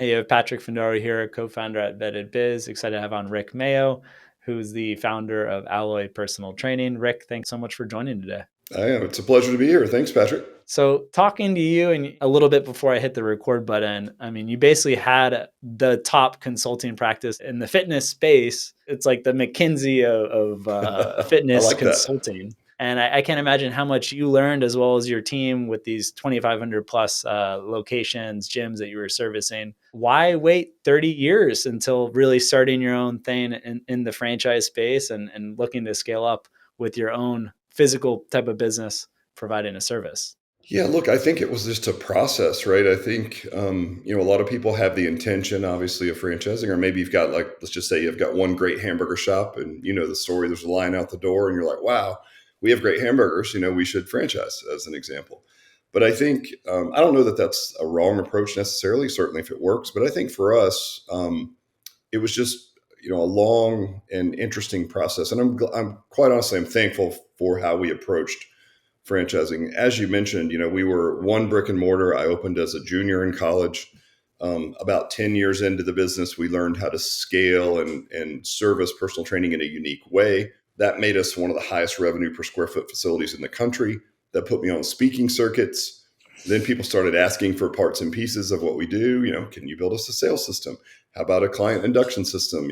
Hey, you have Patrick Findaro here, co-founder at Vetted Biz. Excited to have on Rick Mayo, who's the founder of Alloy Personal Training. Rick, thanks so much for joining today. I am. It's a pleasure to be here. Thanks, Patrick. So, talking to you and a little bit before I hit the record button, I mean, you basically had the top consulting practice in the fitness space. It's like the McKinsey of I fitness like that. consulting. And I can't imagine how much you learned as well as your team with these 2,500 plus locations, gyms that you were servicing. Why wait 30 years until really starting your own thing in the franchise space and looking to scale up with your own physical type of business providing a service? Yeah, look, I think it was just a process, right? I think, a lot of people have the intention, obviously, of franchising, or maybe you've got, like, let's just say you've got one great hamburger shop and you know the story, there's a line out the door and you're like, wow, we have great hamburgers, we should franchise as an example. But I think, I don't know that that's a wrong approach necessarily, certainly if it works. But I think for us, it was just, a long and interesting process. And I'm quite honestly, I'm thankful for how we approached franchising. As you mentioned, we were one brick and mortar. I opened as a junior in college. About 10 years into the business, we learned how to scale and service personal training in a unique way. That made us one of the highest revenue per square foot facilities in the country. That put me on speaking circuits. Then people started asking for parts and pieces of what we do. Can you build us a sales system? How about a client induction system?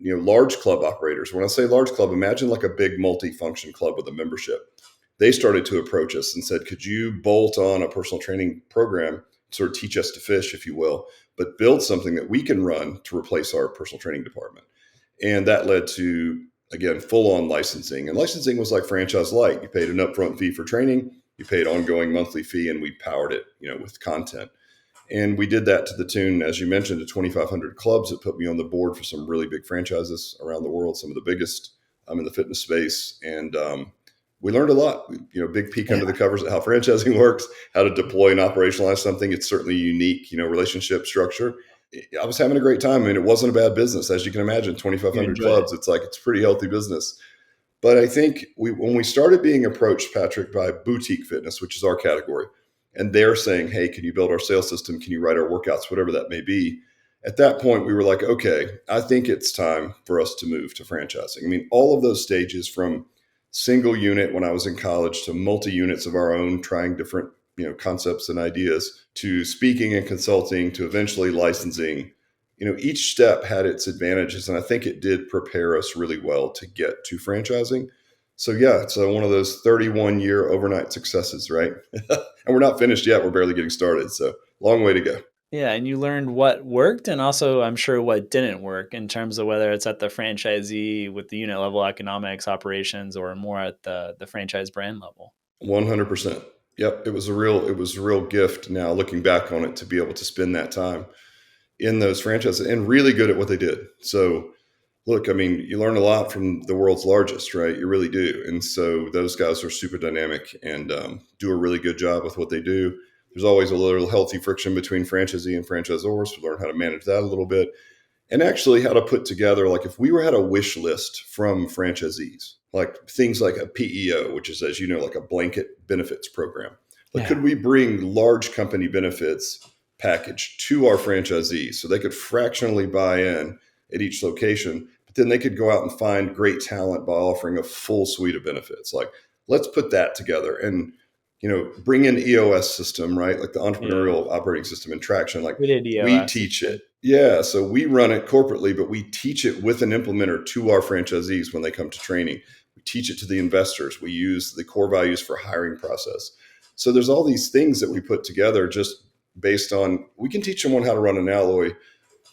Large club operators. When I say large club, imagine like a big multi-function club with a membership. They started to approach us and said, could you bolt on a personal training program, sort of teach us to fish, if you will, but build something that we can run to replace our personal training department? And that led to, again, full on licensing. And licensing was like franchise light. You paid an upfront fee for training, you paid ongoing monthly fee, and we powered it, with content. And we did that to the tune, as you mentioned, to 2,500 clubs. It put me on the board for some really big franchises around the world, some of the biggest in the fitness space. And we learned a lot, big peek under the Yeah. covers at how franchising works, how to deploy and operationalize something. It's certainly a unique, relationship structure. I was having a great time. I mean, it wasn't a bad business. As you can imagine, You 2,500 enjoyed it. clubs, it's a pretty healthy business. But I think when we started being approached, Patrick, by boutique fitness, which is our category, and they're saying, hey, can you build our sales system? Can you write our workouts? Whatever that may be. At that point, we were like, okay, I think it's time for us to move to franchising. I mean, all of those stages from single unit when I was in college to multi units of our own, trying different, concepts and ideas, to speaking and consulting, to eventually licensing. Each step had its advantages, and I think it did prepare us really well to get to franchising. So yeah, it's one of those 31-year overnight successes, right? And we're not finished yet. We're barely getting started. So long way to go. Yeah, and you learned what worked and also I'm sure what didn't work in terms of whether it's at the franchisee with the unit level economics operations or more at the franchise brand level. 100%. Yep. It was a real gift now looking back on it to be able to spend that time in those franchises and really good at what they did. So look, I mean, you learn a lot from the world's largest, right? You really do. And so those guys are super dynamic and do a really good job with what they do. There's always a little healthy friction between franchisee and franchisors. So learn how to manage that a little bit and actually how to put together, like if we had a wish list from franchisees, like things like a PEO, which is, as you know, like a blanket benefits program. Like, Yeah. could we bring large company benefits package to our franchisees so they could fractionally buy in at each location, but then they could go out and find great talent by offering a full suite of benefits. Like, let's put that together and, bring in EOS system, right? Like the Yeah. entrepreneurial operating system and traction. Like, We did we EOS. It's teach good. it. Yeah. So we run it corporately, but we teach it with an implementer to our franchisees when they come to training. We teach it to the investors. We use the core values for hiring process. So there's all these things that we put together just based on, we can teach someone how to run an alloy,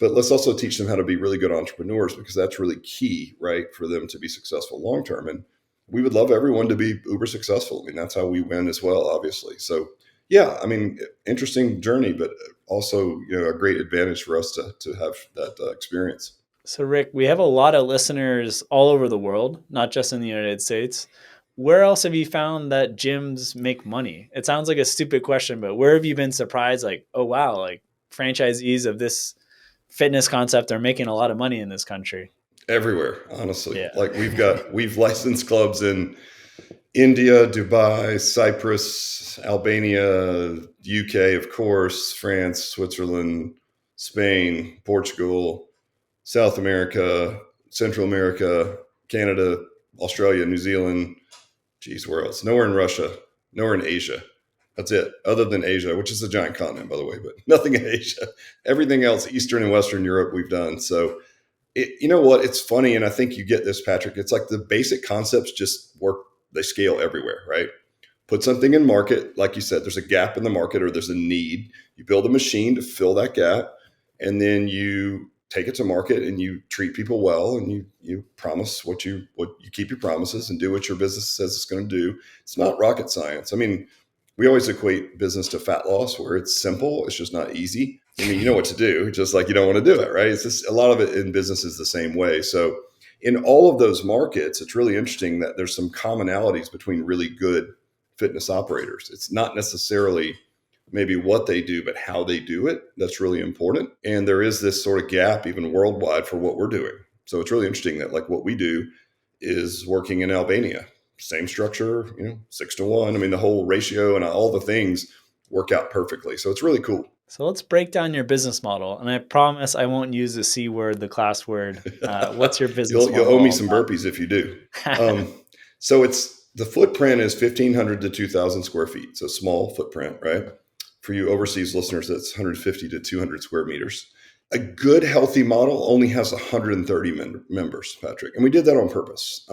but let's also teach them how to be really good entrepreneurs because that's really key, right, for them to be successful long term. And we would love everyone to be uber successful. I mean, that's how we win as well, obviously. So, yeah, I mean, interesting journey, but also, a great advantage for us to have that experience. So Rick, we have a lot of listeners all over the world, not just in the United States. Where else have you found that gyms make money? It sounds like a stupid question, but where have you been surprised like, oh wow, like franchisees of this fitness concept are making a lot of money in this country? Everywhere, honestly. Yeah. Like we've licensed clubs in India, Dubai, Cyprus, Albania, UK, of course, France, Switzerland, Spain, Portugal, South America, Central America, Canada, Australia, New Zealand. Geez, where else? Nowhere in Russia, nowhere in Asia. That's it. Other than Asia, which is a giant continent, by the way, but nothing in Asia. Everything else, Eastern and Western Europe, we've done. So, you know what? It's funny, and I think you get this, Patrick. It's like the basic concepts just work. They scale everywhere, right? Put something in market, like you said, there's a gap in the market or there's a need. You build a machine to fill that gap, and then you take it to market and you treat people well, and you promise what you keep your promises and do what your business says it's going to do. It's not rocket science. I mean, we always equate business to fat loss, where it's simple. It's just not easy. I mean, you know what to do, just like you don't want to do it, right? It's just a lot of it in business is the same way. So in all of those markets, it's really interesting that there's some commonalities between really good fitness operators. It's not necessarily maybe what they do, but how they do it. That's really important. And there is this sort of gap even worldwide for what we're doing. So it's really interesting that like what we do is working in Albania. Same structure, 6-1. I mean, the whole ratio and all the things work out perfectly. So it's really cool. So let's break down your business model. And I promise I won't use the C word, the class word. What's your business model? You'll owe me some burpees if you do. So the footprint is 1,500 to 2,000 square feet. So small footprint, right? For you overseas listeners, that's 150 to 200 square meters. A good, healthy model only has 130 members, Patrick. And we did that on purpose.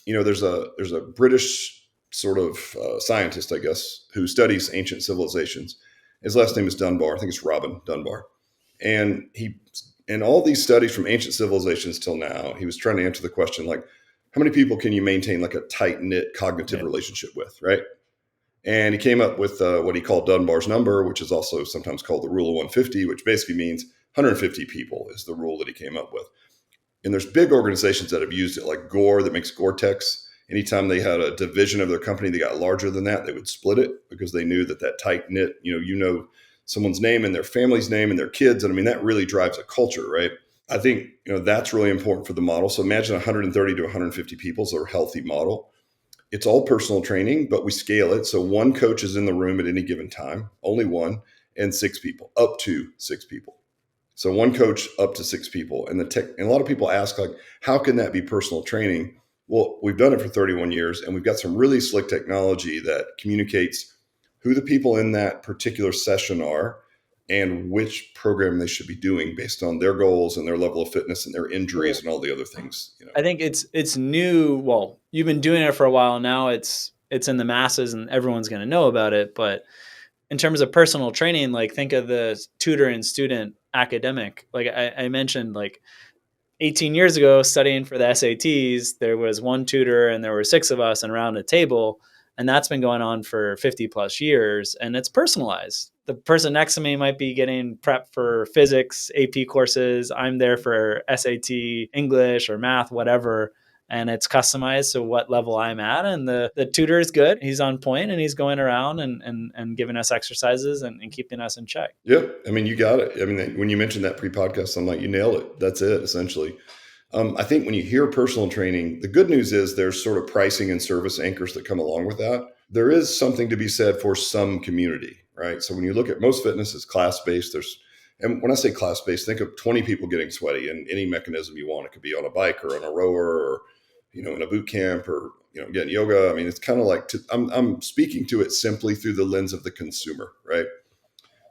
There's a British sort of scientist, I guess, who studies ancient civilizations. His last name is Dunbar. I think it's Robin Dunbar. And in all these studies from ancient civilizations till now, he was trying to answer the question, like, how many people can you maintain like a tight-knit cognitive relationship with, right? And he came up with what he called Dunbar's number, which is also sometimes called the rule of 150, which basically means 150 people is the rule that he came up with. And there's big organizations that have used it, like Gore, that makes Gore-Tex. Anytime they had a division of their company that got larger than that, they would split it because they knew that tight-knit, someone's name and their family's name and their kids. And I mean, that really drives a culture, right? I think, that's really important for the model. So imagine 130 to 150 people is a healthy model. It's all personal training, but we scale it. So one coach is in the room at any given time, only one, and 6 people, up to 6 people. So one coach up to 6 people. And a lot of people ask, like, how can that be personal training? Well, we've done it for 31 years, and we've got some really slick technology that communicates who the people in that particular session are and which program they should be doing based on their goals and their level of fitness and their injuries and all the other things. I think it's new. Well, you've been doing it for a while now. It's in the masses and everyone's going to know about it. But in terms of personal training, like think of the tutor and student academic. Like I mentioned, like 18 years ago, studying for the SATs, there was one tutor and there were 6 of us and around a table. And that's been going on for 50 plus years, and it's personalized. The person next to me might be getting prep for physics, AP courses. I'm there for SAT, English or math, whatever. And it's customized to what level I'm at. And the tutor is good. He's on point and he's going around and giving us exercises and keeping us in check. Yeah. I mean, you got it. I mean, when you mentioned that pre-podcast, I'm like, you nailed it. That's it, essentially. I think when you hear personal training, the good news is there's sort of pricing and service anchors that come along with that. There is something to be said for some community, right? So when you look at most fitness is class-based. And when I say class-based, think of 20 people getting sweaty in any mechanism you want. It could be on a bike or on a rower or, in a boot camp or, getting yoga. I mean, it's kind of like, I'm speaking to it simply through the lens of the consumer, right?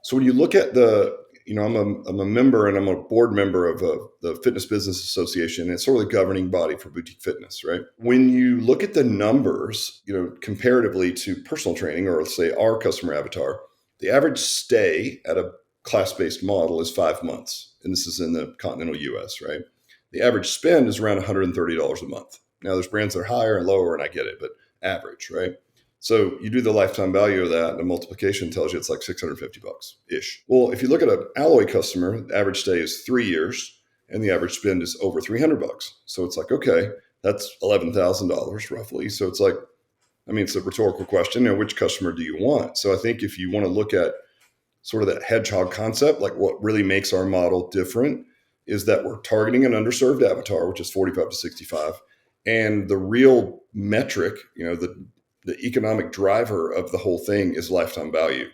So when you look at I'm a member and I'm a board member of the Fitness Business Association. It's sort of the governing body for boutique fitness, right? When you look at the numbers, comparatively to personal training or let's say our customer avatar, the average stay at a class-based model is 5 months. And this is in the continental US, right? The average spend is around $130 a month. Now there's brands that are higher and lower and I get it, but average, right? So you do the lifetime value of that, and the multiplication tells you it's like $650-ish. Well, if you look at an alloy customer, the average stay is 3 years, and the average spend is over $300. So it's like, okay, that's $11,000 roughly. So it's like, it's a rhetorical question. Which customer do you want? So I think if you want to look at sort of that hedgehog concept, like what really makes our model different is that we're targeting an underserved avatar, which is 45 to 65, and the real metric, the economic driver of the whole thing is lifetime value.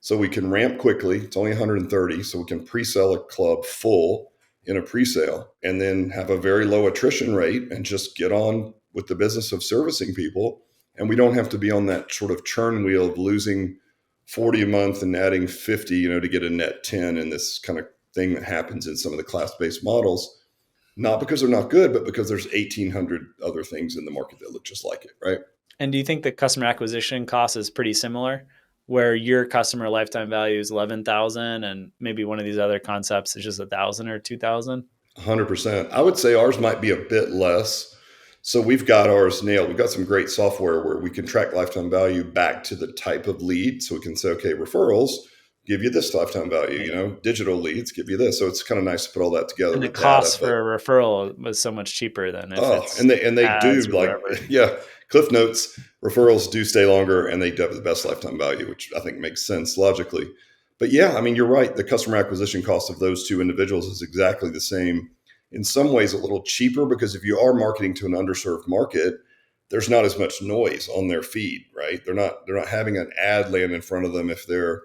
So we can ramp quickly. It's only 130. So we can pre-sell a club full in a pre-sale and then have a very low attrition rate and just get on with the business of servicing people. And we don't have to be on that sort of churn wheel of losing 40 a month and adding 50, to get a net 10 in this kind of thing that happens in some of the class-based models. Not because they're not good, but because there's 1,800 other things in the market that look just like it, right? And do you think the customer acquisition cost is pretty similar, where your customer lifetime value is 11,000, and maybe one of these other concepts is just 1,000 or 2,000? 100%. I would say ours might be a bit less. So we've got ours nailed. We've got some great software where we can track lifetime value back to the type of lead. So we can say, okay, referrals give you this lifetime value, digital leads give you this. So it's kind of nice to put all that together And the with data. cost But for a referral was so much cheaper than if oh, it's and they do ads or like, whatever. yeah, Cliff Notes referrals do stay longer and they do have the best lifetime value, which I think makes sense logically. But yeah, I mean, you're right. The customer acquisition cost of those two individuals is exactly the same. In some ways, a little cheaper because if you are marketing to an underserved market, there's not as much noise on their feed, right? They're not having an ad land in front of them if they're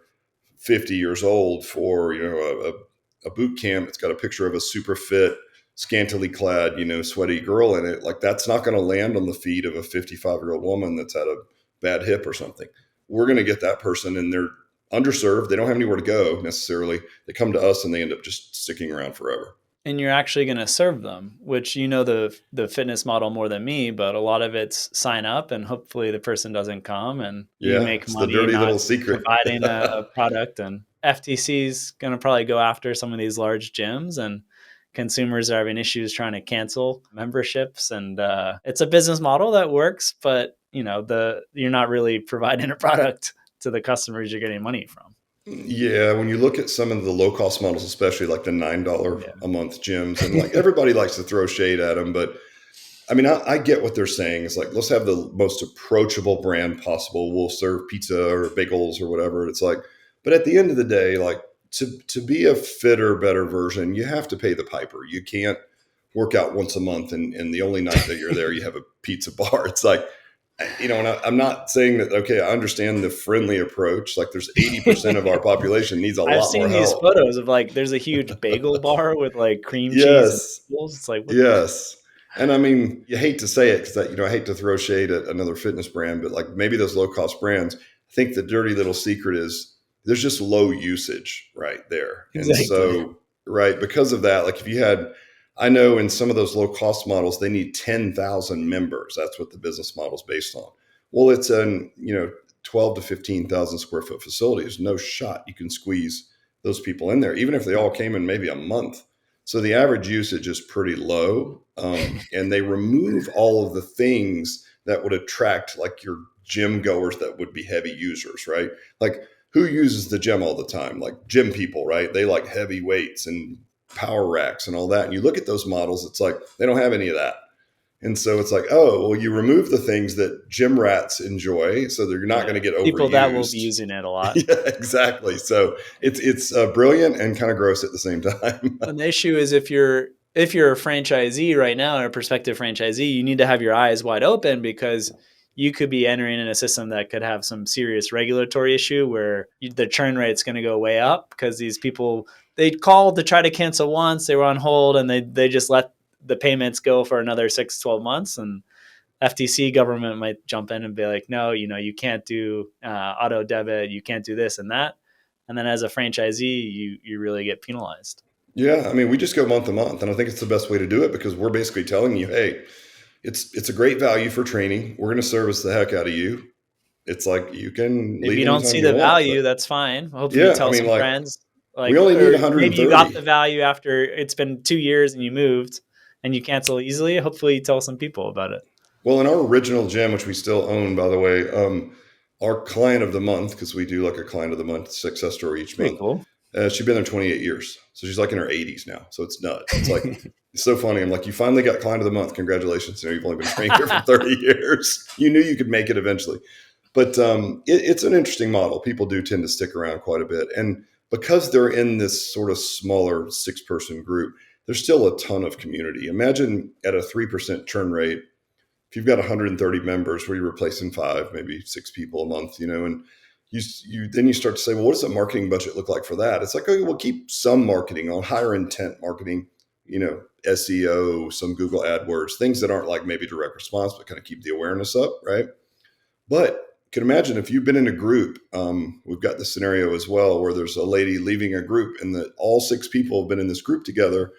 50 years old for a boot camp. It's got a picture of a super fit, scantily clad, sweaty girl in it. Like that's not going to land on the feed of a 55-year-old woman that's had a bad hip or something. We're going to get that person, and they're underserved. They don't have anywhere to go necessarily. They come to us and they end up just sticking around forever. And you're actually going to serve them, which the fitness model more than me, but a lot of it's sign up and hopefully the person doesn't come and you Yeah, make it's the money dirty not little secret. providing a product. And FTC's going to probably go after some of these large gyms, and consumers are having issues trying to cancel memberships. And it's a business model that works, but you're not really providing a product to the customers you're getting money from. Yeah, when you look at some of the low cost models, especially like the $9 Yeah. a month gyms, and like everybody likes to throw shade at them, but I mean, I get what they're saying. It's like, let's have the most approachable brand possible. We'll serve pizza or bagels or whatever. It's like, but at the end of the day, like to be a fitter, better version, you have to pay the piper. You can't work out once a month and the only night that you're there, you have a pizza bar. It's like, and I'm not saying that, okay, I understand the friendly approach. Like there's 80% of our population needs a I've lot more seen these help. photos of like there's a huge bagel bar with like cream cheese and Yes. bagels. It's like what the Yes. And I mean, you hate to say it because I hate to throw shade at another fitness brand, but like maybe those low cost brands, I think the dirty little secret is there's just low usage right there. And exactly. so, right, because of that, like if you had, I know in some of those low cost models, they need 10,000 members. That's what the business model is based on. Well, it's an, 12 to 15,000 square foot facility. There's no shot you can squeeze those people in there, even if they all came in maybe a month. So the average usage is pretty low, and they remove all of the things that would attract like your gym goers that would be heavy users, right? Like who uses the gym all the time? Like gym people, right? They like heavy weights and power racks and all that. And you look at those models, it's like they don't have any of that. And so it's like, oh, well, you remove the things that gym rats enjoy, so they're not going to get People that will be overused. using it a lot. Yeah, exactly. So it's brilliant and kind of gross at the same time. And the issue is if you're a franchisee right now or a prospective franchisee, you need to have your eyes wide open because you could be entering in a system that could have some serious regulatory issue where the churn rate's going to go way up because these people, they called to try to cancel once, they were on hold, and they just let the payments go for another 6 to 12 months. And FTC government might jump in and be like, no, you can't do auto debit, you can't do this and that. And then as a franchisee, you really get penalized. Yeah, I mean, we just go month to month, and I think it's the best way to do it because we're basically telling you, hey, it's a great value for training. We're going to service the heck out of you. It's like you can If leave you don't anytime see you the want, but value, that's fine. Hopefully you yeah, I tell mean, some like friends, we like, only need or maybe you got 130. the value after it's been 2 years and you moved and you cancel easily. Hopefully you tell some people about it. Well, in our original gym, which we still own, by the way, our client of the month, because we do like a client of the month success story each Pretty month. cool. She's been there 28 years. So she's like in her 80s now. So it's nuts. It's like, it's so funny. I'm like, you finally got client of the month. Congratulations. You've only been training here for 30 years. You knew you could make it eventually. But it's an interesting model. People do tend to stick around quite a bit. And because they're in this sort of smaller 6-person group, there's still a ton of community. Imagine at a 3% churn rate, if you've got 130 members where you're replacing 5, maybe 6 people a month, and you start to say, well, what does a marketing budget look like for that? It's like, okay, we'll keep some marketing on higher intent marketing, SEO, some Google AdWords, things that aren't like maybe direct response, but kind of keep the awareness up, right? But you can imagine if you've been in a group, we've got this scenario as well where there's a lady leaving a group and that all 6 people have been in this group together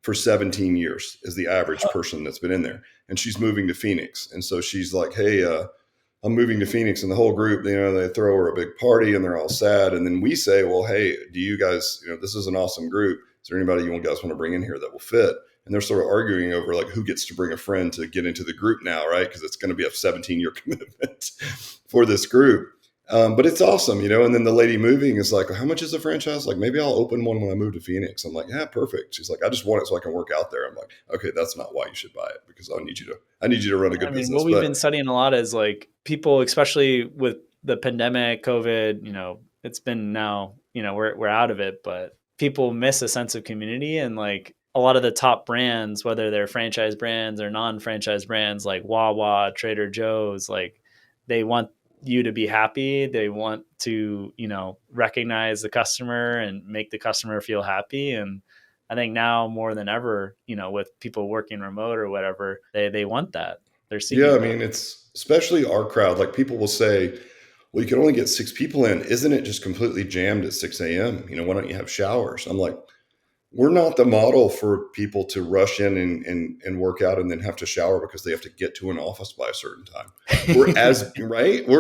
for 17 years is the average person that's been in there. And she's moving to Phoenix. And so she's like, hey, I'm moving to Phoenix, and the whole group, they throw her a big party and they're all sad. And then we say, well, hey, do you guys, this is an awesome group. Is there anybody you guys want to bring in here that will fit? And they're sort of arguing over like who gets to bring a friend to get into the group now, right? Because it's going to be a 17-year commitment for this group. But it's awesome, and then the lady moving is like, how much is the franchise? Like, maybe I'll open one when I move to Phoenix. I'm like, yeah, perfect. She's like, I just want it so I can work out there. I'm like, okay, that's not why you should buy it, because I need you to run a good business. What we've been studying a lot is like people, especially with the pandemic, COVID, it's been now, we're out of it, but people miss a sense of community. And like a lot of the top brands, whether they're franchise brands or non-franchise brands like Wawa, Trader Joe's, like they want you to be happy. They want to, recognize the customer and make the customer feel happy. And I think now more than ever, with people working remote or whatever, they want that. They're seeking Yeah, I that. mean, it's especially our crowd. Like people will say, well, you can only get 6 people in. Isn't it just completely jammed at 6 a.m.? Why don't you have showers? I'm like, we're not the model for people to rush in and work out and then have to shower because they have to get to an office by a certain time. We're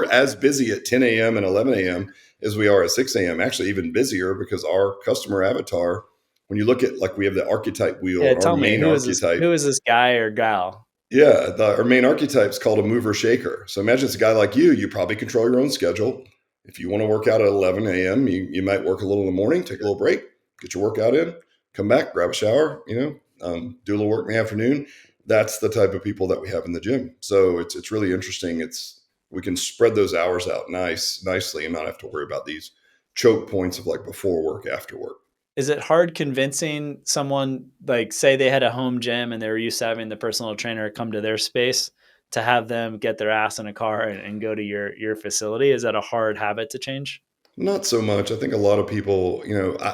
as busy at 10 a.m. and 11 a.m. as we are at 6 a.m. Actually, even busier, because our customer avatar, when you look at, like, we have the archetype wheel, Yeah, and our tell me, main archetype. who is this guy or gal? Yeah, our main archetype is called a mover shaker. So imagine it's a guy like you. You probably control your own schedule. If you want to work out at 11 a.m., you might work a little in the morning, take a little break, get your workout in, come back, grab a shower, do a little work in the afternoon. That's the type of people that we have in the gym. So it's really interesting. We can spread those hours out nicely and not have to worry about these choke points of like before work, after work. Is it hard convincing someone, like say they had a home gym and they were used to having the personal trainer come to their space, to have them get their ass in a car and go to your facility? Is that a hard habit to change? Not so much. I think a lot of people,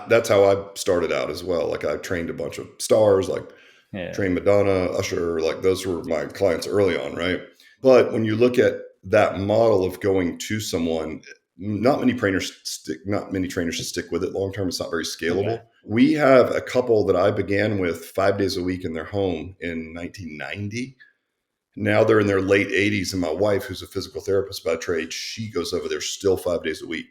that's how I started out as well. Like I trained a bunch of stars, like Yeah. trained Madonna, Usher, like those were my clients early on, right? But when you look at that model of going to someone, not many trainers should stick with it long term. It's not very scalable. Okay. We have a couple that I began with 5 days a week in their home in 1990. Now they're in their late 80s, and my wife, who's a physical therapist by trade, she goes over there still 5 days a week.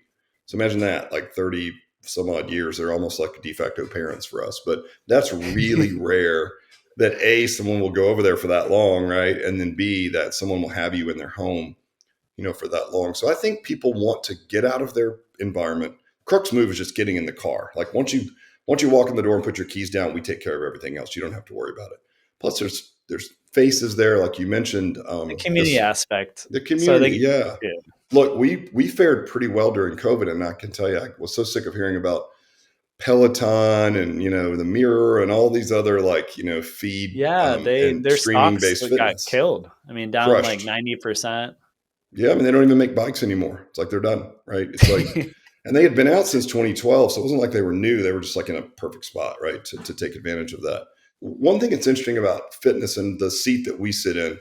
So imagine that, like 30 some odd years, they're almost like de facto parents for us. But that's really rare that A, someone will go over there for that long, right? And then B, that someone will have you in their home, for that long. So I think people want to get out of their environment. Crux move is just getting in the car. Like once you walk in the door and put your keys down, we take care of everything else. You don't have to worry about it. Plus there's faces there, like you mentioned. The community aspect. The community, yeah. Yeah. Look, we fared pretty well during COVID, and I can tell you, I was so sick of hearing about Peloton and the Mirror and all these other feed Yeah, and their streaming stocks based got fitness. killed. Down like Crushed. 90%. Yeah, I mean, they don't even make bikes anymore. It's like they're done, right? It's like, and they had been out since 2012, so it wasn't like they were new. They were just like in a perfect spot, right, to take advantage of that. One thing that's interesting about fitness and the seat that we sit in,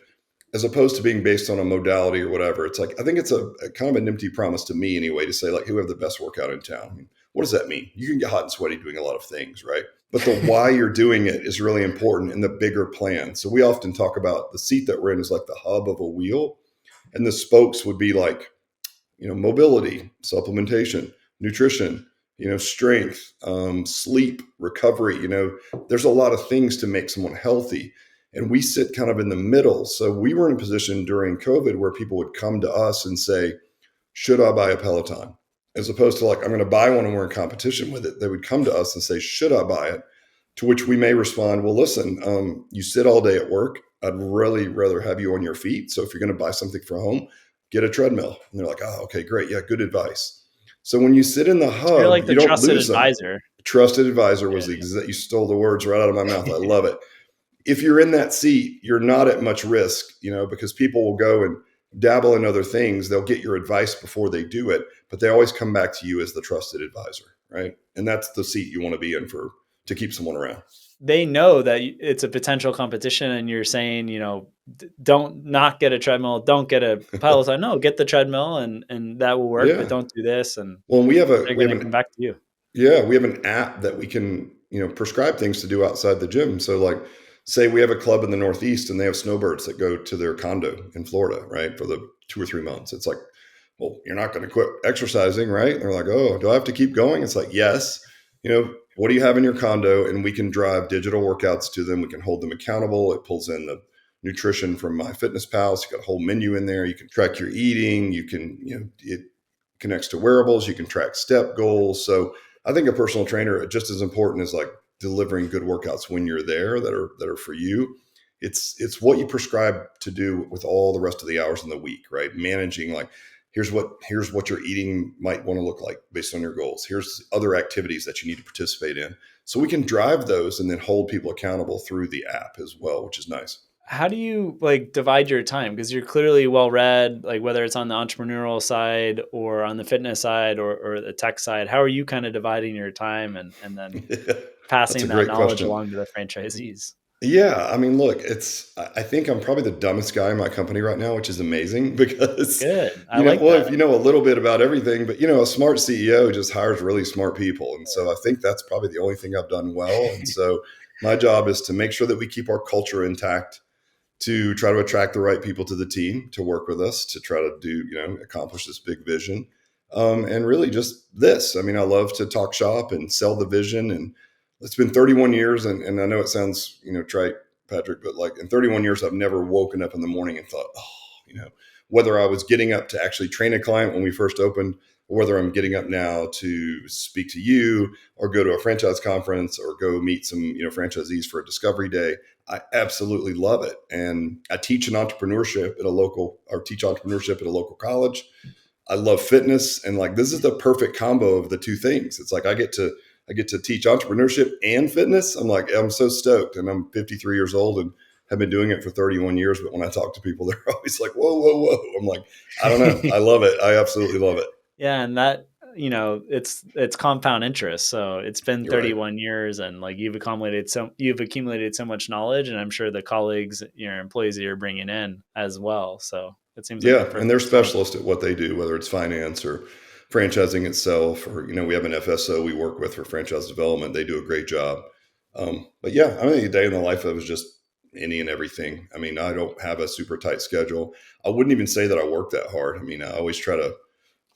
as opposed to being based on a modality or whatever, it's like, I think it's a kind of an empty promise to me anyway, to say like, who have the best workout in town? I mean, what does that mean? You can get hot and sweaty doing a lot of things, right? But the why you're doing it is really important in the bigger plan. So we often talk about the seat that we're in is like the hub of a wheel, and the spokes would be like, mobility, supplementation, nutrition, strength, sleep, recovery. There's a lot of things to make someone healthy. And we sit kind of in the middle. So we were in a position during COVID where people would come to us and say, should I buy a Peloton? As opposed to like, I'm going to buy one and we're in competition with it. They would come to us and say, should I buy it? To which we may respond, well, listen, you sit all day at work. I'd really rather have you on your feet. So if you're going to buy something for home, get a treadmill. And they're like, oh, okay, great. Yeah, good advice. So when you sit in the So you're like hub, the you don't trusted lose them. advisor. Trusted advisor was Yeah. you stole the words right out of my mouth. I love it. If you're in that seat, you're not at much risk, because people will go and dabble in other things, they'll get your advice before they do it, but they always come back to you as the trusted advisor, right? And that's the seat you want to be in for to keep someone around. They know that it's a potential competition, and you're saying, don't not get a treadmill, don't get a Peloton. No, get the treadmill, and that will work, but Yeah. don't do this, and Well, they're we going have to come an back to you. yeah, we have an app that we can, prescribe things to do outside the gym. So like say we have a club in the Northeast and they have snowbirds that go to their condo in Florida, right? For the 2 or 3 months. It's like, well, you're not going to quit exercising, right? And they're like, oh, do I have to keep going? It's like, yes. What do you have in your condo? And we can drive digital workouts to them. We can hold them accountable. It pulls in the nutrition from MyFitnessPal. So you got a whole menu in there. You can track your eating. You can, it connects to wearables. You can track step goals. So I think a personal trainer just as important as like delivering good workouts when you're there that are for you. It's what you prescribe to do with all the rest of the hours in the week, right? Managing like here's what your eating might want to look like based on your goals. Here's other activities that you need to participate in. So we can drive those and then hold people accountable through the app as well, which is nice. How do you like divide your time? Because you're clearly well read, like whether it's on the entrepreneurial side or on the fitness side or the tech side. How are you kind of dividing your time and then That's a passing that great knowledge question. along to the franchisees? Yeah, I mean, look, I think I'm probably the dumbest guy in my company right now, which is amazing because, Good. I like well, that. if you know a little bit about everything, but a smart CEO just hires really smart people. And so I think that's probably the only thing I've done well. And so my job is to make sure that we keep our culture intact, to try to attract the right people to the team to work with us to try to do, accomplish this big vision. And really just this. I mean, I love to talk shop and sell the vision. And it's been 31 years. And I know it sounds, trite, Patrick, but like in 31 years, I've never woken up in the morning and thought, oh, whether I was getting up to actually train a client when we first opened, or whether I'm getting up now to speak to you or go to a franchise conference or go meet some, franchisees for a discovery day. I absolutely love it. And I teach entrepreneurship at a local college. I love fitness. And like, this is the perfect combo of the two things. It's like, I get to teach entrepreneurship and fitness. I'm so stoked, and I'm 53 years old and have been doing it for 31 years. But when I talk to people, they're always like, whoa, whoa, whoa. I'm like, I don't know. I love it. I absolutely love it. Yeah, and that, it's compound interest. So it's been You're right. 31 years, and like you've accumulated so much knowledge, and I'm sure the colleagues, your employees that you're bringing in as well. So it seems like the Yeah, and they're perfect storm. specialists at what they do, whether it's finance or franchising itself, or we have an FSO we work with for franchise development. They do a great job. But yeah, I mean, a day in the life of is just any and everything. I mean, I don't have a super tight schedule. I wouldn't even say that I work that hard. I mean, I always try to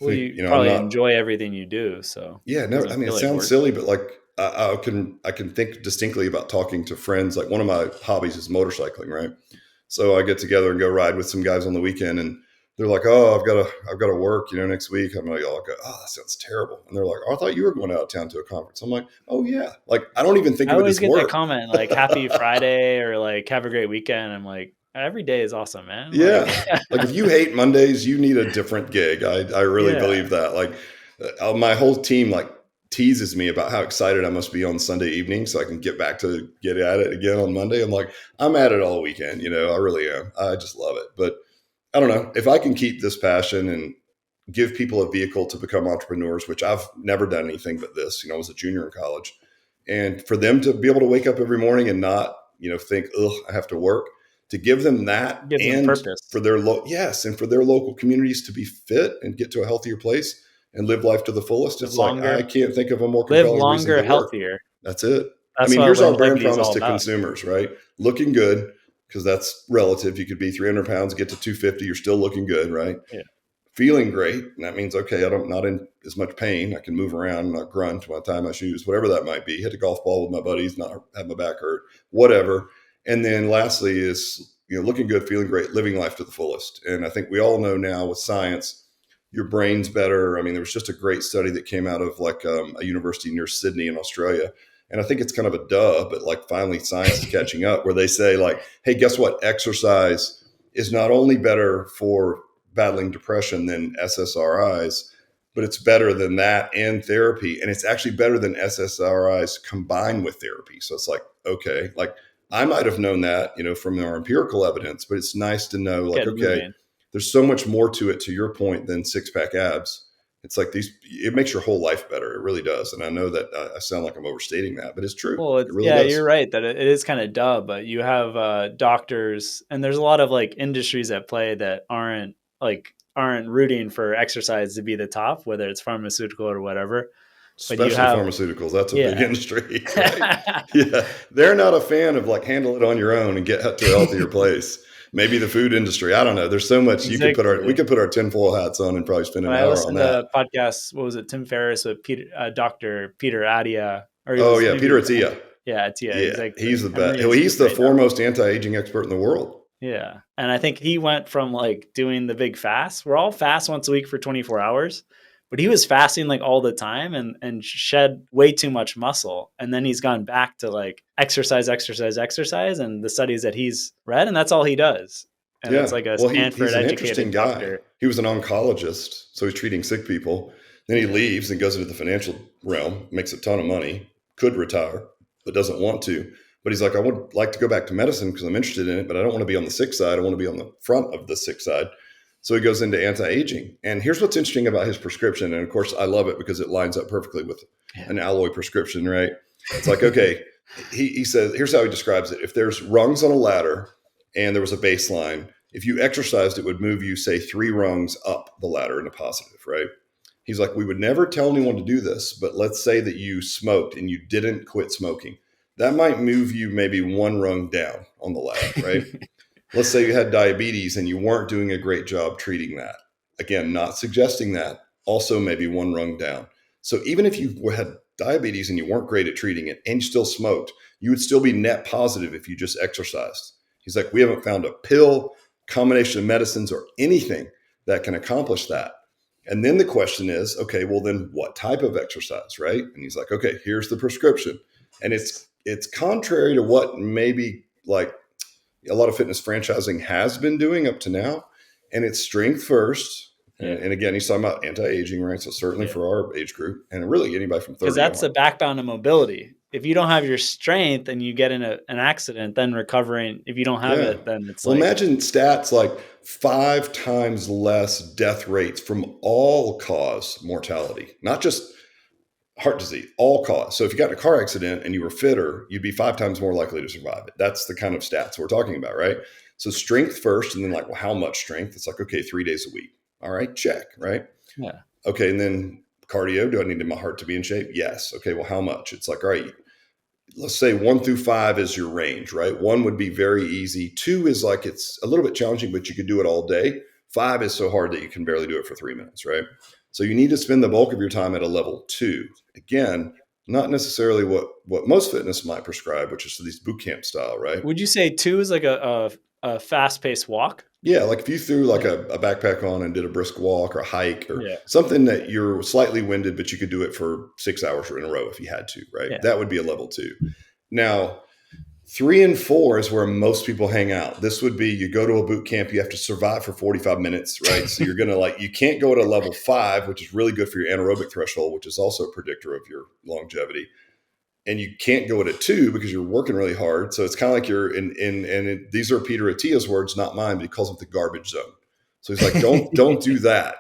Well, think, you I'm probably not. enjoy everything you do, so Yeah, it no, I doesn't mean, it feel like sounds work. silly, but like I can think distinctly about talking to friends. Like one of my hobbies is motorcycling, right? So I get together and go ride with some guys on the weekend, and they're like, "Oh, I've got to work, next week." I'm like, "Oh, that sounds terrible." And they're like, "Oh, I thought you were going out of town to a conference." I'm like, "Oh yeah." Like I don't even think I of it always as get that work. comment like "Happy Friday" or like "Have a great weekend." I'm like, every day is awesome, man. Like, Yeah. Like if you hate Mondays, you need a different gig. I really yeah, believe that. Like my whole team like teases me about how excited I must be on Sunday evening so I can get at it again on Monday. I'm like, I'm at it all weekend, I really am. I just love it. But I don't know if I can keep this passion and give people a vehicle to become entrepreneurs, which I've never done anything but this. I was a junior in college, and for them to be able to wake up every morning and not, think, "Ugh, I have to work." To give them that, gives them and purpose. for their local communities to be fit and get to a healthier place and live life to the fullest. Live It's like I longer, can't think of a more live compelling reason longer, to work. healthier. That's it. I That's mean, what here's our brand longevity is promise all to about. consumers, right? Looking good, because that's relative. You could be 300 pounds, get to 250, you're still looking good, right? Yeah. Feeling great. And that means, okay, I'm not in as much pain. I can move around, not grunt when I tie my shoes, whatever that might be. Hit a golf ball with my buddies, not have my back hurt, whatever. And then lastly is, looking good, feeling great, living life to the fullest. And I think we all know now with science, your brain's better. I mean, there was just a great study that came out of like a university near Sydney in Australia. And I think it's kind of a duh, but like finally science is catching up where they say like, hey, guess what? Exercise is not only better for battling depression than SSRIs, but it's better than that and therapy. And it's actually better than SSRIs combined with therapy. So it's like, okay, like I might have known that, from our empirical evidence, but it's nice to know like, Get okay, moving. there's so much more to it, to your point, than six pack abs. It's like it makes your whole life better. It really does. And I know that I sound like I'm overstating that, but it's true. Well, It really yeah, you're does. right that it is kind of dumb, but you have doctors, and there's a lot of like industries at play that aren't rooting for exercise to be the top, whether it's pharmaceutical or whatever. But you Especially have, pharmaceuticals. That's a big yeah, industry, right? Yeah. They're not a fan of like handle it on your own and get to a healthier place. Maybe the food industry. I don't know. There's so much we exactly. could put our tinfoil hats on and probably spend When an I hour on listened that. to podcasts, what was it, Tim Ferriss with Dr. Peter Attia, or he Oh was yeah. maybe Peter it was Attia. yeah, Attia. He's Yeah. like He's the best. Emory Well, he's the Institute right now. foremost anti-aging expert in the world. Yeah. And I think he went from like doing the big fast. We're all fast once a week for 24 hours, but he was fasting like all the time and shed way too much muscle. And then he's gone back to like exercise, exercise, exercise, and the studies that he's read. And that's all he does. And it's Yeah. like a Well, Stanford he's an interesting educated guy. doctor. He was an oncologist, so he's treating sick people. Then he Yeah. leaves and goes into the financial realm, makes a ton of money, could retire, but doesn't want to. But he's like, I would like to go back to medicine because I'm interested in it, but I don't want to be on the sick side. I want to be on the front of the sick side. So he goes into anti-aging. And here's what's interesting about his prescription. And of course, I love it because it lines up perfectly with Yeah. an alloy prescription, right? It's like, okay, he says, here's how he describes it. If there's rungs on a ladder and there was a baseline, if you exercised, it would move you, say, 3 rungs up the ladder in a positive, right? He's like, we would never tell anyone to do this, but let's say that you smoked and you didn't quit smoking. That might move you maybe 1 rung down on the ladder, right? Let's say you had diabetes and you weren't doing a great job treating that. Again, not suggesting that. Also, maybe 1 rung down. So even if you had diabetes and you weren't great at treating it and you still smoked, you would still be net positive if you just exercised. He's like, we haven't found a pill, combination of medicines, or anything that can accomplish that. And then the question is, okay, well then what type of exercise, right? And he's like, okay, here's the prescription. And it's contrary to what maybe like a lot of fitness franchising has been doing up to now. And it's strength first. Yeah. And again, he's talking about anti-aging, right? So certainly Yeah. for our age group, and really anybody from Because 30 that's the on. backbone of mobility. If you don't have your strength and you get in an accident, then recovering, if you don't have Yeah. it, then it's Well, like, imagine stats like 5 times less death rates from all cause mortality, not just heart disease, all cause. So if you got in a car accident and you were fitter, you'd be 5 times more likely to survive it. That's the kind of stats we're talking about, right? So strength first, and then like, well, how much strength? It's like, okay, 3 days a week. All right, check, right? yeah, Okay, and then cardio, do I need my heart to be in shape? Yes. Okay, well, how much? It's like, all right, let's say 1 through 5 is your range, right? 1 would be very easy. 2 is like, it's a little bit challenging, but you could do it all day. 5 is so hard that you can barely do it for 3 minutes, right? So you need to spend the bulk of your time at a level 2. Again, not necessarily what most fitness might prescribe, which is these boot camp style, right? would you say 2 is like a fast paced walk? Yeah, like if you threw like Yeah. a backpack on and did a brisk walk or a hike or Yeah. something that you're slightly winded, but you could do it for 6 hours in a row if you had to, right? Yeah. That would be a level 2. Now, 3 and 4 is where most people hang out. This would be, you go to a boot camp, you have to survive for 45 minutes, right? So you're going to you can't go to level 5, which is really good for your anaerobic threshold, which is also a predictor of your longevity. And you can't go at a 2 because you're working really hard. So it's kind of like you're these are Peter Attia's words, not mine, but he calls it the garbage zone. So he's like, don't do that.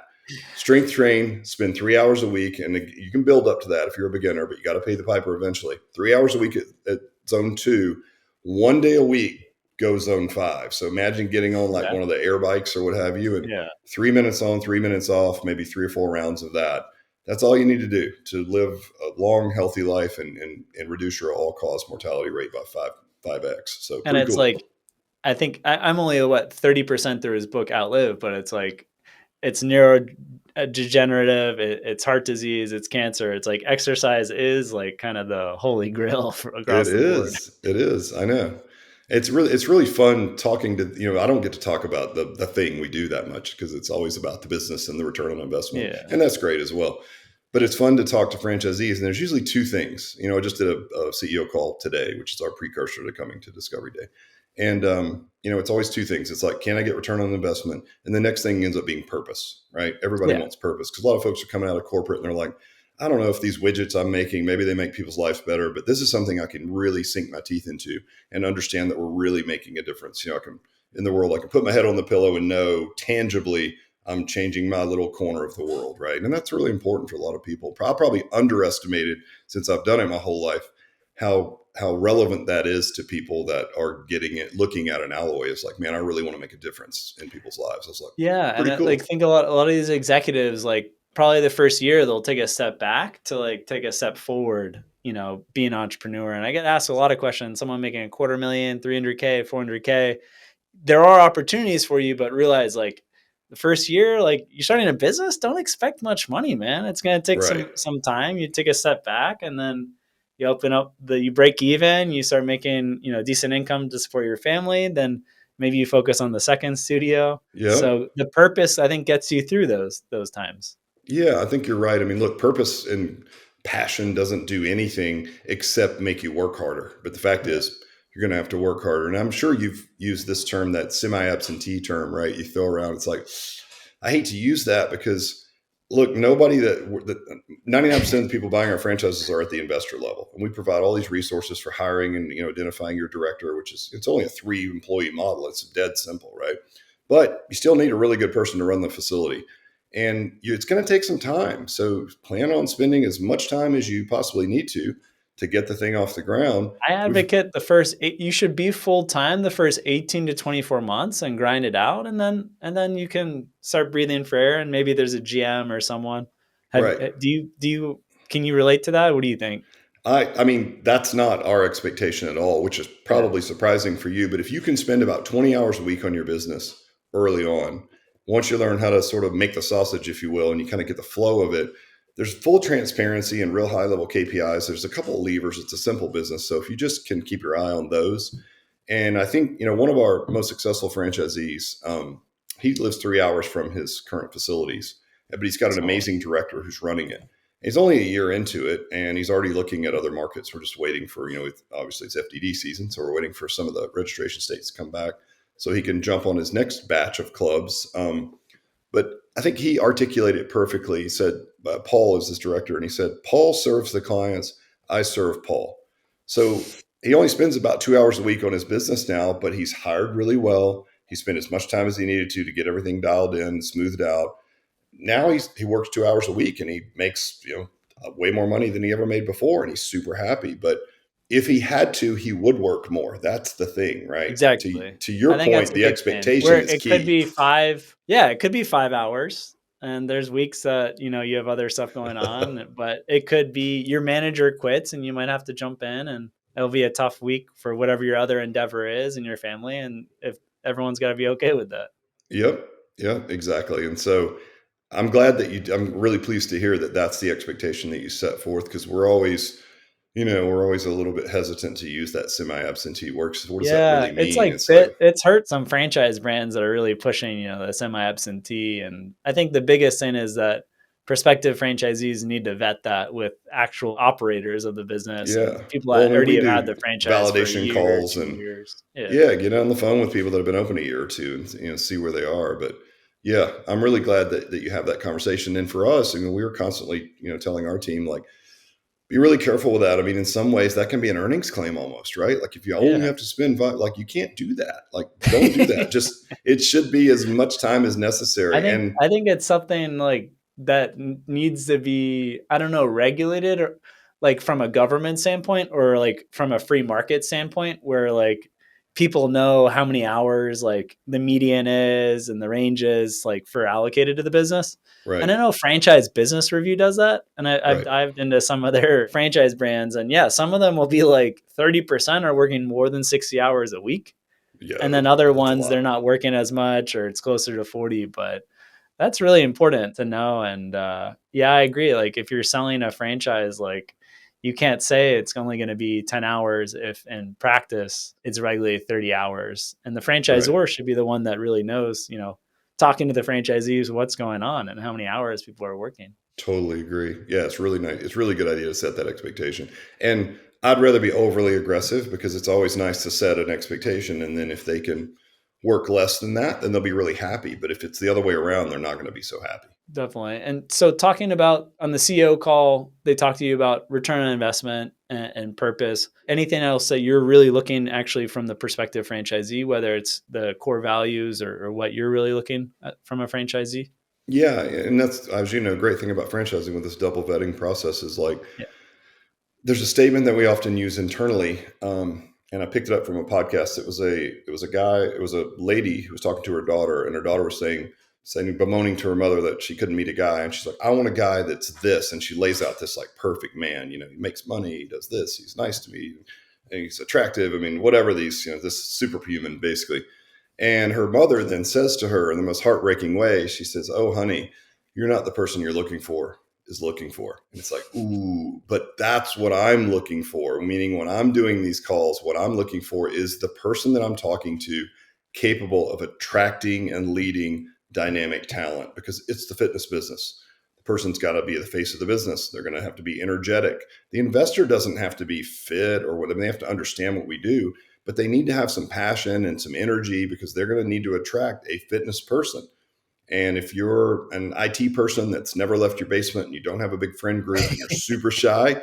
Strength train, spend 3 hours a week. And you can build up to that if you're a beginner, but you got to pay the piper eventually. 3 hours a week at zone 2, 1 day a week, go zone 5. So imagine getting on like one of the air bikes or what have you, and 3 minutes on, 3 minutes off, maybe 3 or 4 rounds of that. That's all you need to do to live a long, healthy life and reduce your all-cause mortality rate by 5x. So And it's cool. like, I think I'm only 30% through his book Outlive, but it's like, it's neurodegenerative, it's heart disease, it's cancer. It's like exercise is like kind of the holy grail across the board. It is. I know. It's really fun talking to, I don't get to talk about the thing we do that much because it's always about the business and the return on investment. Yeah. And that's great as well. But it's fun to talk to franchisees. And there's usually 2 things. I just did a CEO call today, which is our precursor to coming to Discovery Day. And, it's always 2 things. It's like, can I get return on investment? And the next thing ends up being purpose, right? Everybody wants purpose because a lot of folks are coming out of corporate and they're like, I don't know if these widgets I'm making, maybe they make people's lives better, but this is something I can really sink my teeth into and understand that we're really making a difference. in the world. I can put my head on the pillow and know tangibly I'm changing my little corner of the world, right? And that's really important for a lot of people. I probably underestimated, since I've done it my whole life, how relevant that is to people that are getting it, looking at an alloy. It's like, man, I really want to make a difference in people's lives. I was like, Yeah, and pretty I, like cool. think a lot of these executives, like probably the first year they'll take a step back to like take a step forward, be an entrepreneur. And I get asked a lot of questions. Someone making a quarter million, 300K, 400K. There are opportunities for you, but realize like the first year, like you're starting a business, don't expect much money, man. It's gonna take Right. some time. You take a step back and then you break even, you start making, decent income to support your family, then maybe you focus on the second studio. Yep. So the purpose I think gets you through those times. Yeah, I think you're right. I mean, look, purpose and passion doesn't do anything except make you work harder. But the fact Yeah. is, you're going to have to work harder. And I'm sure you've used this term, that semi-absentee term, right? You throw around. It's like, I hate to use that because, look, nobody that 99% of the people buying our franchises are at the investor level, and we provide all these resources for hiring and identifying your director, which is it's only a 3 employee model. It's dead simple, right? But you still need a really good person to run the facility and it's going to take some time. So plan on spending as much time as you possibly need to get the thing off the ground. I We've advocate you should be full time the first 18 to 24 months and grind it out, and then you can start breathing for air, and maybe there's a GM or someone. Have right. do you can you relate to that? What do you think? I mean, that's not our expectation at all, which is Yeah, probably surprising for you. But if you can spend about 20 hours a week on your business early on, once you learn how to sort of make the sausage, if you will, and you kind of get the flow of it, there's full transparency and real high level KPIs. There's a couple of levers. It's a simple business. So if you just can keep your eye on those, and I think, one of our most successful franchisees, he lives 3 hours from his current facilities, but he's got an so amazing director who's running it. He's only a year into it, and he's already looking at other markets. We're just waiting for, obviously it's FDD season, so we're waiting for some of the registration states to come back so he can jump on his next batch of clubs. But I think he articulated it perfectly. He said, Paul is his director, and he said, Paul serves the clients, I serve Paul. So he only spends about 2 hours a week on his business now, but he's hired really well. He spent as much time as he needed to get everything dialed in, smoothed out. Now he works 2 hours a week and he makes way more money than he ever made before, and he's super happy. But if he had to, he would work more. That's the thing, right? To exactly. to I your think that's point, a the big thing. Where expectation is it could key. be it could be 5 hours. And there's weeks that, you have other stuff going on, but it could be your manager quits and you might have to jump in, and it'll be a tough week for whatever your other endeavor is in your family. And if everyone's got to be okay with that. Yep, yep, exactly. And so I'm glad that I'm really pleased to hear that that's the expectation that you set forth, because we're always a little bit hesitant to use that semi-absentee work. So what does that Yeah, really it's mean? like It's like, it's hurt some franchise brands that are really pushing, the semi-absentee. And I think the biggest thing is that prospective franchisees need to vet that with actual operators of the business yeah. and people Well, that I mean, we already have had do the franchise for a validation year, calls, two and years. Yeah. yeah, get on the phone with people that have been open a year or two and see where they are. But yeah, I'm really glad that you have that conversation. And for us, we were constantly, telling our team, like, be really careful with that. I mean, in some ways that can be an earnings claim almost, right? Like if you only Yeah. have to spend like you can't do that. Like don't do that. Just it should be as much time as I necessary. think And I think it's something like that needs to be, I don't know, regulated, or like from a government standpoint or like from a free market standpoint, where like people know how many hours like the median is and the range is like for allocated to the business. And right, I know Franchise Business Review does that, and I've right. dived into some of their franchise brands, and yeah, some of them will be like 30% are working more than 60 hours a week, Yeah, and then other that's a ones they're lot. not working as much or it's closer to 40. But that's really important to know. And yeah, I agree, like if you're selling a franchise, like you can't say it's only going to be 10 hours if in practice it's regularly 30 hours. And the Right. franchisor should be the one that really knows, talking to the franchisees what's going on and how many hours people are working. Totally agree. Yeah, it's really nice. It's a really good idea to set that expectation. And I'd rather be overly aggressive because it's always nice to set an expectation. And then if they can work less than that, then they'll be really happy. But if it's the other way around, they're not going to be so happy. Definitely. And so, talking about on the CEO call, they talk to you about return on investment and purpose. Anything else that you're really looking actually from the prospective franchisee, whether it's the core values or what you're really looking at from a franchisee? Yeah, and that's, as you know, a great thing about franchising with this double vetting process is like Yeah. there's a statement that we often use internally, and I picked it up from a podcast. It was a lady who was talking to her daughter, and her daughter was saying bemoaning to her mother that she couldn't meet a guy, and she's like, "I want a guy that's this," and she lays out this like perfect man. You know, he makes money, he does this, he's nice to me, and he's attractive. I mean, whatever these, this superhuman basically. And her mother then says to her in the most heartbreaking way, she says, "Oh, honey, you're not the person you're looking for is looking for." And it's like, ooh, but that's what I'm looking for. Meaning when I'm doing these calls, what I'm looking for is the person that I'm talking to capable of attracting and leading dynamic talent, because it's the fitness business. The person's got to be the face of the business. They're going to have to be energetic. The investor doesn't have to be fit or whatever. They have to understand what we do, but they need to have some passion and some energy because they're going to need to attract a fitness person. And if you're an IT person that's never left your basement and you don't have a big friend group and you're super shy,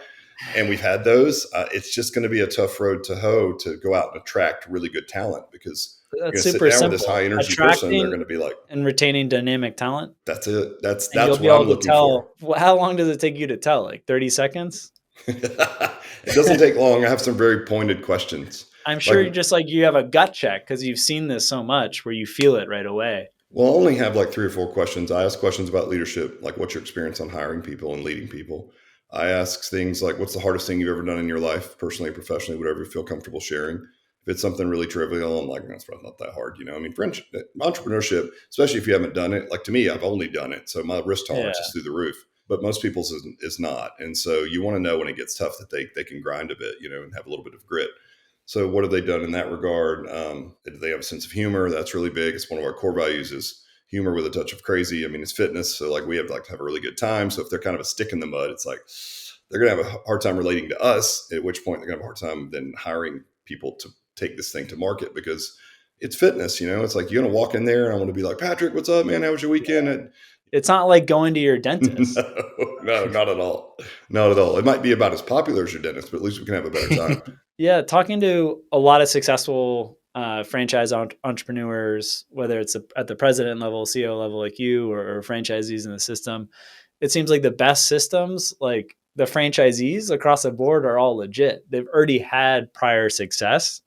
and we've had those, it's just going to be a tough road to hoe to go out and attract really good talent, because you're That's going to sit super down with this simple. high energy person. They're Attracting going to be like, and retaining dynamic talent. that's it. And you'll That's be what I'm able to looking for. tell. How long does it take you to tell? Like 30 seconds? It doesn't take long. I have some very pointed questions. I'm Like, sure you just like you have a gut check because you've seen this so much where you feel it right away. well, I only have like 3 or 4 questions. I ask questions about leadership, like what's your experience on hiring people and leading people. I ask things like, what's the hardest thing you've ever done in your life, personally, professionally, whatever you feel comfortable sharing. If it's something really trivial, I'm like, that's probably not that hard. I mean, French entrepreneurship, especially if you haven't done it, like to me, I've only done it. So my risk Yeah. tolerance is through the roof, but most people's is not. And so you want to know when it gets tough that they can grind a bit, and have a little bit of grit. So what have they done in that regard? Do they have a sense of humor? That's really big. It's one of our core values is humor with a touch of crazy. I mean, it's fitness. So like we have to have a really good time. So if they're kind of a stick in the mud, it's like they're going to have a hard time relating to us, at which point they're going to have a hard time then hiring people to take this thing to market, because it's fitness. It's like you're going to walk in there and I want to be like, "Patrick, what's up, man? How was your weekend?" And It's not like going to your dentist. no, not at all. Not at all. It might be about as popular as your dentist, but at least we can have a better time. Yeah, talking to a lot of successful franchise entrepreneurs, whether it's at the president level, CEO level, like you, or franchisees in the system, it seems like the best systems, like the franchisees across the board, are all legit. They've already had prior success,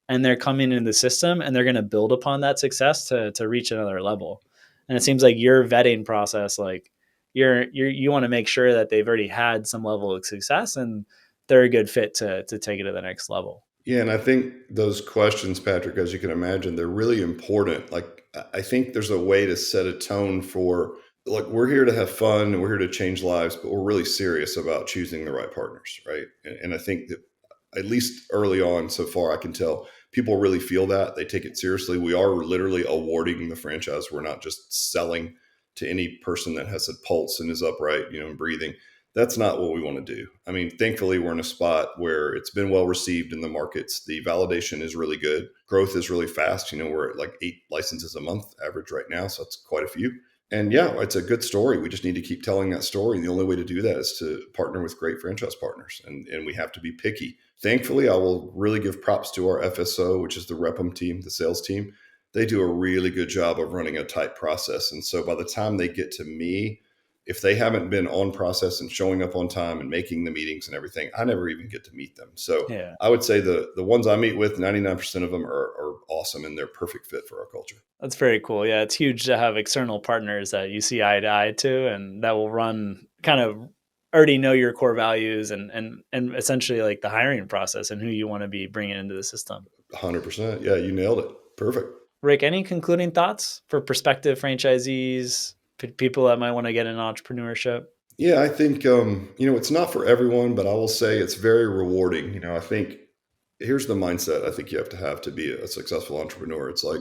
and they're coming into the system, and they're going to build upon that success to reach another level. And it seems like your vetting process, like you want to make sure that they've already had some level of success and they're a good fit to take it to the next level. Yeah, and I think those questions, Patrick, as you can imagine, they're really important. Like, I think there's a way to set a tone for, like, we're here to have fun and we're here to change lives, but we're really serious about choosing the right partners, right? And I think that at least early on, so far, I can tell people really feel that. They take it seriously. We are literally awarding the franchise. We're not just selling to any person that has a pulse and is upright, and breathing. That's not what we want to do. I mean, thankfully, we're in a spot where it's been well received in the markets. The validation is really good. Growth is really fast. We're at like 8 licenses a month average right now. So that's quite a few. And yeah, it's a good story. We just need to keep telling that story. And the only way to do that is to partner with great franchise partners. And we have to be picky. Thankfully, I will really give props to our FSO, which is the Repum team, the sales team. They do a really good job of running a tight process. And so by the time they get to me, if they haven't been on process and showing up on time and making the meetings and everything, I never even get to meet them. So Yeah, I would say the ones I meet with, 99% of them are awesome and they're perfect fit for our culture. that's very cool. Yeah, it's huge to have external partners that you see eye to eye to, and that will run kind of already know your core values and essentially like the hiring process and who you want to be bringing into the system. 100%. Yeah, you nailed it. Perfect. Rick, any concluding thoughts for prospective franchisees, people that might want to get in entrepreneurship? Yeah, I think, it's not for everyone, but I will say it's very rewarding. I think here's the mindset I think you have to be a successful entrepreneur. It's like,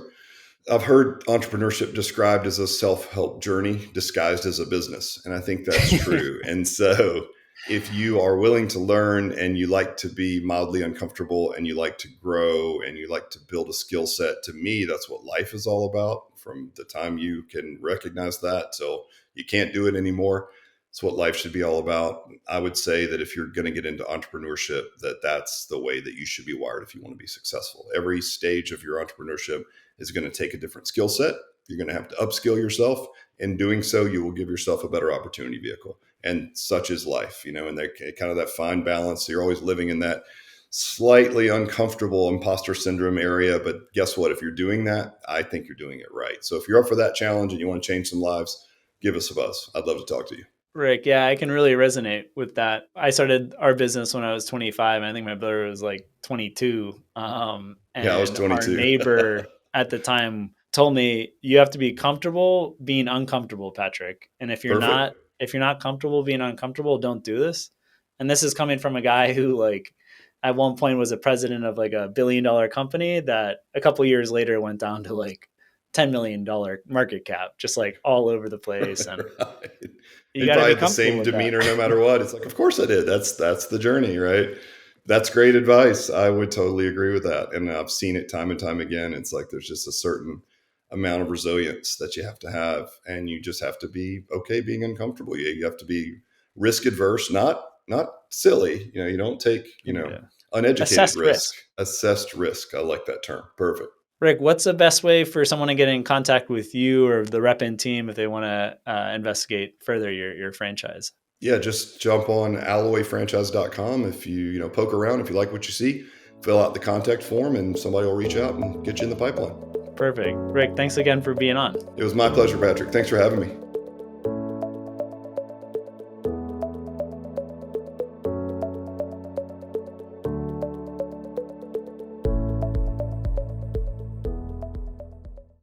I've heard entrepreneurship described as a self-help journey disguised as a business. And I think that's true. And so if you are willing to learn and you like to be mildly uncomfortable and you like to grow and you like to build a skill set, to me, that's what life is all about. From the time you can recognize that till you can't do it anymore, it's what life should be all about. I would say that if you're going to get into entrepreneurship, that's the way that you should be wired if you want to be successful. Every stage of your entrepreneurship is going to take a different skill set. You're going to have to upskill yourself. In doing so, you will give yourself a better opportunity vehicle. And such is life, and they're kind of that fine balance. So you're always living in that slightly uncomfortable imposter syndrome area. But guess what? If you're doing that, I think you're doing it right. So if you're up for that challenge and you want to change some lives, give us a buzz. I'd love to talk to you. Rick, yeah, I can really resonate with that. I started our business when I was 25, and I think my brother was like 22. Yeah, I was And our 22. neighbor at the time told me, "You have to be comfortable being uncomfortable, Patrick. And Perfect. if you're not comfortable being uncomfortable, don't do this." And this is coming from a guy who, like, at one point was a president of like a $1 billion company that a couple years later went down to like $10 million market cap, just like all over the place. And Right. you He got to probably be had the comfortable same with that. demeanor no matter what. It's like, of course I did. That's the journey, right? That's great advice. I would totally agree with that. And I've seen it time and time again. It's like there's just a certain amount of resilience that you have to have. And you just have to be okay being uncomfortable. You have to be risk adverse, not silly. You don't take, Yeah. uneducated Assess risk, risk. assessed risk. I like that term. Perfect. Rick, what's the best way for someone to get in contact with you or the Repin team if they want to investigate further your franchise? Yeah, just jump on alloyfranchise.com. If you poke around, if you like what you see, fill out the contact form and somebody will reach out and get you in the pipeline. Perfect. Rick, thanks again for being on. It was my pleasure, Patrick. Thanks for having me.